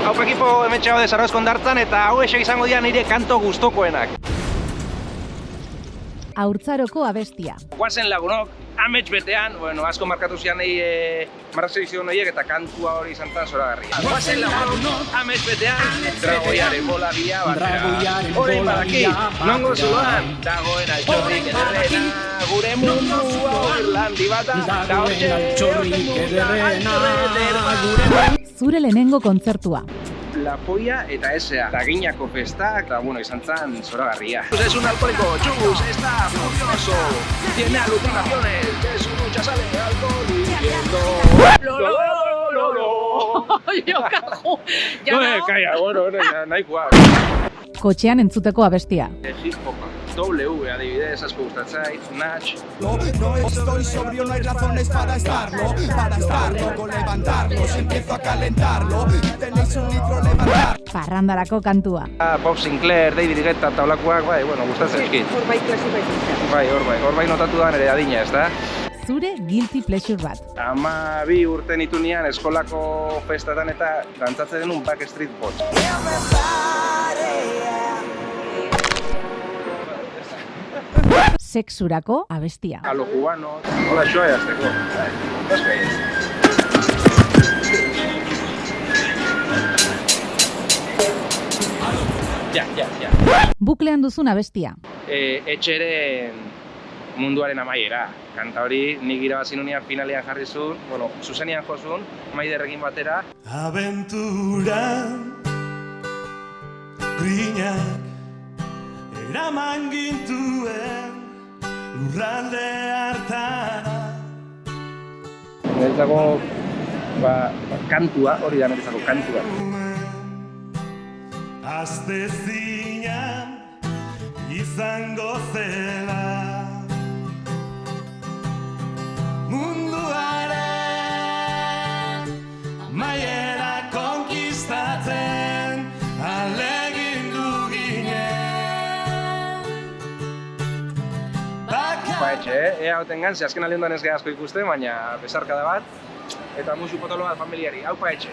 Haupa ekipo hemen txago desarroz kondartzan eta hau esek izango dira nire kanto gustokoenak. Haurtzaroko abestia. Guazen lagunok, amets betean, bueno, asko markatu zian nahi marrazio izan horiek eta kantua hori izan zen zoragarria. Guazen lagunok, amets betean, dragoiaren bola bia batera. Horein badaki, nongo zuloan, dagoen altxorrik ederrena, gure mundua Irlandi bata, da hortxe altxorrik ederrena, Zure lehenengo kontzertua. La polla eta esea. Taginako festak, eta bueno, izan zen zoragarria. Es un alcohólico, Chus, está furioso. Tiene alucinaciones, de su ducha sale alcohol hirviendo. Lo. Jo, kajo. Ja, No, calla, bueno, nahikoa. Kotxean entzuteko abestia. Hip hopa. W, adibidez, asko gustatzait, Natch. No estoy sobrio, no hay razones para estarlo, con levantarlo, si empiezo a calentarlo, tenéis un litro levantar. Parrandarako kantua. Bob Sinclair, David Guetta eta olakoak, bai, bueno, gustatzen eskit. Horbait klasikoa izan. Hor bai notatu da nire adina, ez da? Zure guilty pleasure bat. 12 urte nitunean eskolako festatan eta dantzatzen denun Backstreet Boys. Sexurako abestia. A lo cubano. Hola, xoa jazteko. Baska ez. Ja. Buklean duzun abestia. Etxeren munduaren amaiera. Kanta hori nik irabazi nunean finalean jarri zuen, bueno, zuzenean jo zuen, Maiderrekin batera. Aventura grinak eraman gintuen lurralde hartara. Niretzako, kantua, hori da niretzako kantua. Azte zinan izango zela munduaren maiera konkistatzen ahalegindu ginen. Etxe, ea hauten ze azken aldeundan ez asko ikusten, baina besarkada bat, eta musu potolo bat familiari, haupa etxe.